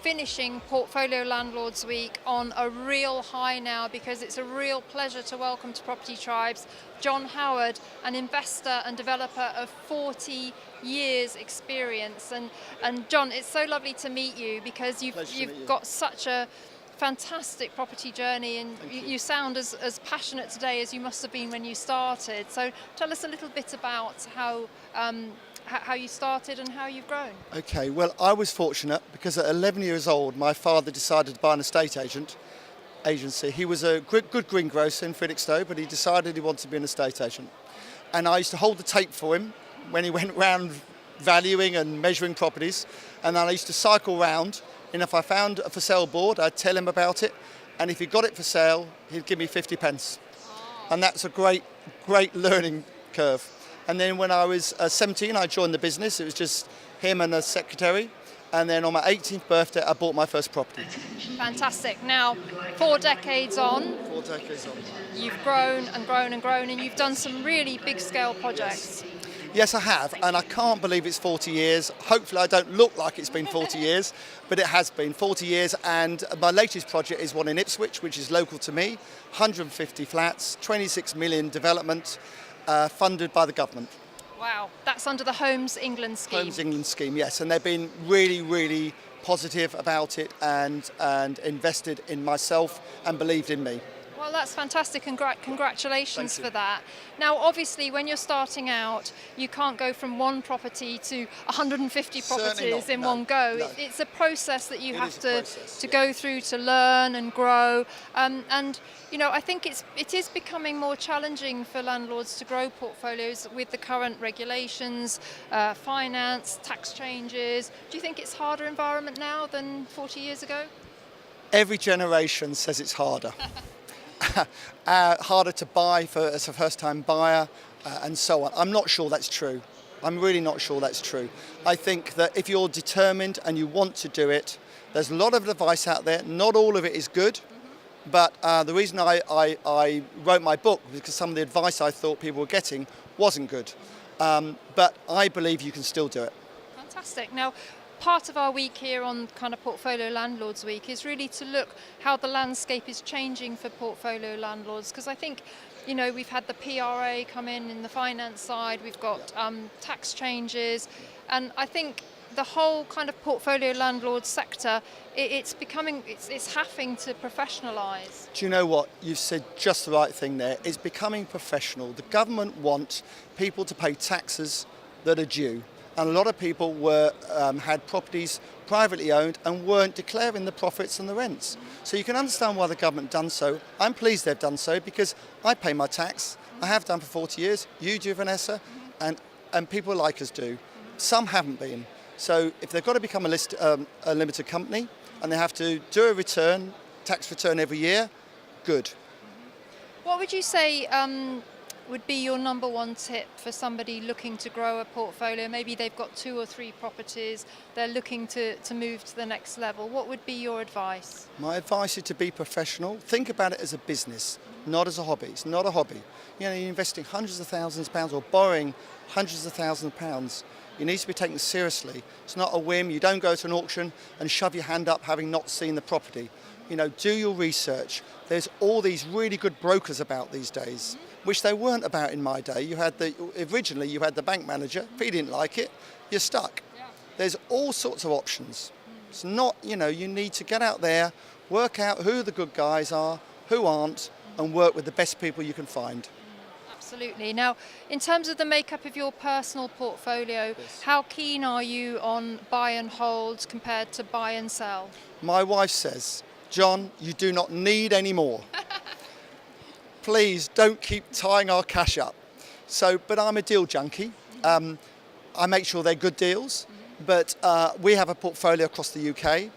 finishing Portfolio Landlords Week on a real high now, because it's a real pleasure to welcome to Property Tribes John Howard, an investor and developer of 40 years experience. And John, it's so lovely to meet you, because you've got such a fantastic property journey, and you sound as passionate today as you must have been when you started. So tell us a little bit about how you started and how you've grown. Okay, well, I was fortunate because at 11 years old, my father decided to buy an estate agency. He was a good greengrocer in Felixstowe, but he decided he wanted to be an estate agent. And I used to hold the tape for him when he went round valuing and measuring properties. And then I used to cycle round, and if I found a for sale board, I'd tell him about it. And if he got it for sale, he'd give me 50 pence. Oh. And that's a great learning curve. And then when I was 17, I joined the business. It was just him and a secretary. And then on my 18th birthday, I bought my first property. Fantastic. Now, 4 decades on. 4 decades on. You've grown and grown and grown, and you've done some really big scale projects. Yes, I have, and I can't believe it's 40 years. Hopefully I don't look like it's been 40 years, but it has been 40 years, and my latest project is one in Ipswich, which is local to me, 150 flats, 26 million development, funded by the government. Wow, that's under the Homes England scheme. Homes England scheme, yes, and they've been really positive about it and invested in myself and believed in me. Well, that's fantastic. Congratulations for that. Now, obviously, when you're starting out, you can't go from one property to 150 properties in one go. No. It's a process that you have to go through to learn and grow. And you know, I think it is becoming more challenging for landlords to grow portfolios with the current regulations, finance, tax changes. Do you think it's a harder environment now than 40 years ago? Every generation says it's harder. Harder to buy as a first-time buyer, and so on. I'm not sure that's true. I'm really not sure that's true. I think that if you're determined and you want to do it, there's a lot of advice out there. Not all of it is good, but the reason I wrote my book was because some of the advice I thought people were getting wasn't good. But I believe you can still do it. Fantastic. Now, part of our week here on kind of Portfolio Landlords Week is really to look how the landscape is changing for portfolio landlords, because I think, you know, we've had the PRA come in the finance side, we've got tax changes, and I think the whole kind of portfolio landlord sector, it's having to professionalise. Do you know what? You've said just the right thing there. It's becoming professional. The government want people to pay taxes that are due. And a lot of people had properties privately owned and weren't declaring the profits and the rents. So you can understand why the government done so. I'm pleased they've done so because I pay my tax. I have done for 40 years. You do, Vanessa, and people like us do. Some haven't been. So if they've got to become a limited company and they have to do a tax return every year, good. What would you say would be your number one tip for somebody looking to grow a portfolio? Maybe they've got 2 or 3 properties, they're looking to move to the next level. What would be your advice? My advice is to be professional. Think about it as a business, not as a hobby. It's not a hobby. You know, you're investing hundreds of thousands of pounds or borrowing hundreds of thousands of pounds. You need to be taken seriously. It's not a whim. You don't go to an auction and shove your hand up having not seen the property. You know, do your research. There's all these really good brokers about these days, which they weren't about in my day. Originally you had the bank manager. If he didn't like it, you're stuck. Yeah. There's all sorts of options. It's not, you know, you need to get out there, work out who the good guys are, who aren't, and work with the best people you can find. Absolutely. Now, in terms of the makeup of your personal portfolio, how keen are you on buy and hold compared to buy and sell? My wife says, John, you do not need any more. Please don't keep tying our cash up. But I'm a deal junkie. I make sure they're good deals, but we have a portfolio across the UK.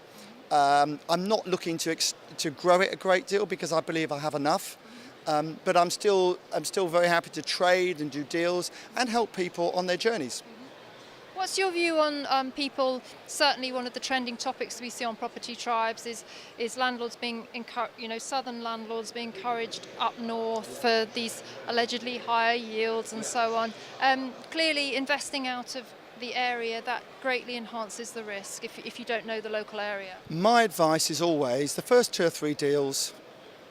I'm not looking to grow it a great deal because I believe I have enough. But I'm still very happy to trade and do deals and help people on their journeys. What's your view on people? Certainly, one of the trending topics we see on Property Tribes is landlords being encouraged, you know, southern landlords being encouraged up north for these allegedly higher yields and so on. Clearly, investing out of the area, that greatly enhances the risk if you don't know the local area. My advice is always the first 2 or 3 deals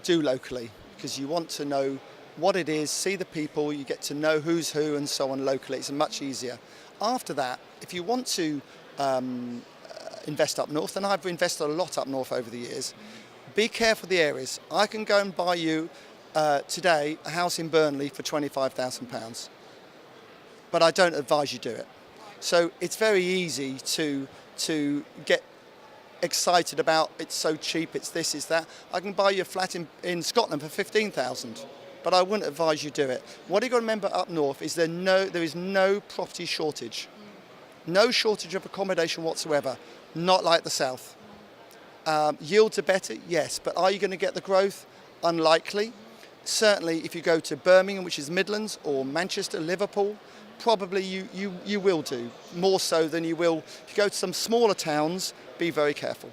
do locally, because you want to know what it is, see the people, you get to know who's who and so on locally. It's much easier. After that, if you want to invest up north, and I've invested a lot up north over the years, be careful of the areas. I can go and buy you today a house in Burnley for £25,000, but I don't advise you do it. So it's very easy to get excited about it's so cheap, it's this, it's that. I can buy you a flat in Scotland for 15,000, but I wouldn't advise you do it. What you've got to remember up north is there is no property shortage. No shortage of accommodation whatsoever, not like the south. Yields are better, yes, but are you going to get the growth? Unlikely. Certainly if you go to Birmingham, which is Midlands, or Manchester, Liverpool, probably you will do, more so than you will if you go to some smaller towns. Be very careful.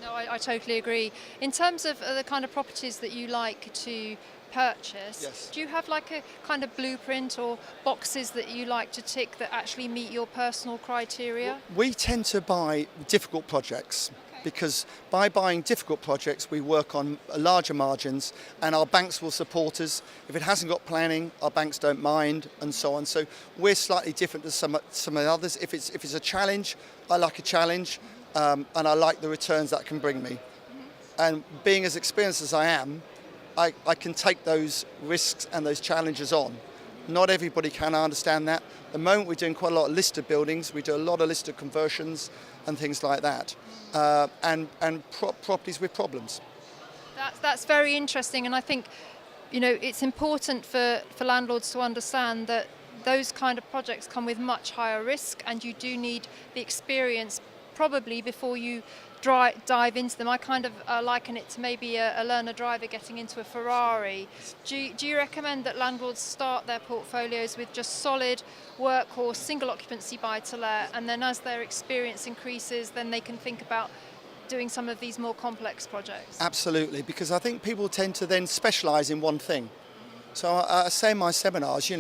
No, I totally agree. In terms of the kind of properties that you like to purchase, Yes. do you have like a kind of blueprint or boxes that you like to tick that actually meet your personal criteria? We tend to buy difficult projects, because by buying difficult projects we work on larger margins and our banks will support us. If it hasn't got planning, our banks don't mind, and so on. So we're slightly different to some of the others. If it's a challenge, I like a challenge, and I like the returns that can bring me. And being as experienced as I am, I can take those risks and those challenges on. Not everybody can, I understand that. At the moment we're doing quite a lot of listed buildings, we do a lot of listed conversions and things like that, and properties with problems. That's very interesting, and I think it's important for landlords to understand that those kind of projects come with much higher risk, and you do need the experience probably before you dive into them. I kind of liken it to maybe a learner driver getting into a Ferrari. Do you recommend that landlords start their portfolios with just solid workhorse, single occupancy buy-to-let, and then as their experience increases, then they can think about doing some of these more complex projects? Absolutely, because I think people tend to then specialise in one thing. So I say in my seminars,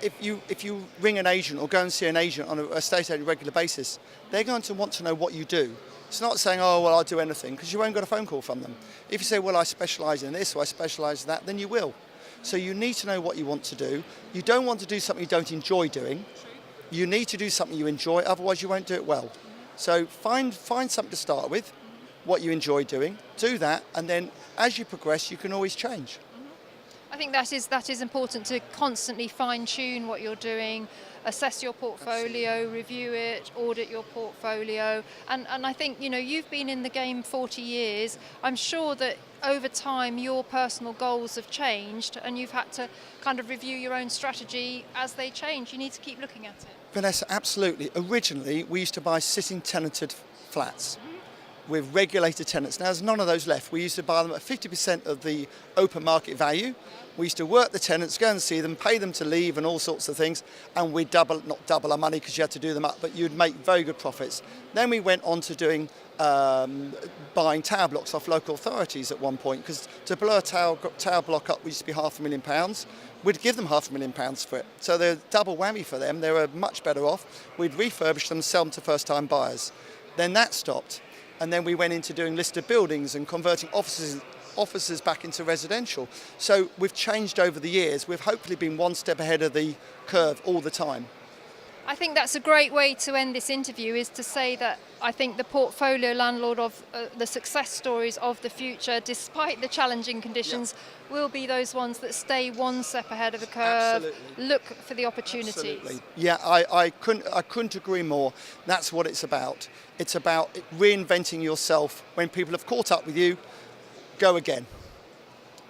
if you ring an agent or go and see an agent on a estate agent on a regular basis, they're going to want to know what you do. It's not saying, oh, well, I'll do anything, because you won't get a phone call from them. If you say, well, I specialise in this or I specialise in that, then you will. So you need to know what you want to do. You don't want to do something you don't enjoy doing. You need to do something you enjoy, otherwise you won't do it well. So find something to start with, what you enjoy doing, do that, and then as you progress, you can always change. I think that is important, to constantly fine-tune what you're doing, assess your portfolio, Absolutely. review it, audit your portfolio, and I think you've been in the game 40 years. I'm sure that over time your personal goals have changed, and you've had to kind of review your own strategy as they change. You need to keep looking at it. Vanessa, absolutely. Originally, we used to buy sitting tenanted flats with regulated tenants. Now, there's none of those left. We used to buy them at 50% of the open market value. We used to work the tenants, go and see them, pay them to leave and all sorts of things, and we'd not double our money because you had to do them up, but you'd make very good profits. Then we went on to doing buying tower blocks off local authorities at one point, because to blow a tower block up used to be £500,000. We'd give them £500,000 for it. So they're double whammy for them. They were much better off. We'd refurbish them, sell them to first-time buyers. Then that stopped. And then we went into doing listed buildings and converting offices back into residential. So we've changed over the years. We've hopefully been one step ahead of the curve all the time. I think that's a great way to end this interview, is to say that I think the portfolio landlord of the success stories of the future, despite the challenging conditions, will be those ones that stay one step ahead of the curve, Absolutely. Look for the opportunities. Absolutely. Yeah, I couldn't agree more. That's what it's about. It's about reinventing yourself. When people have caught up with you, go again.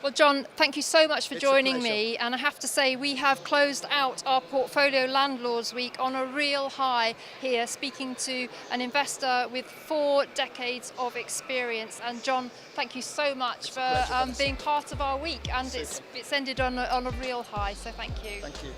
Well, John, thank you so much for It's a joining pleasure. me. And I have to say, we have closed out our Portfolio Landlords Week on a real high here, speaking to an investor with 4 decades of experience. And John, thank you so much for pleasure, Vanessa. being part of our week. And it's ended on a real high, so thank you. Thank you.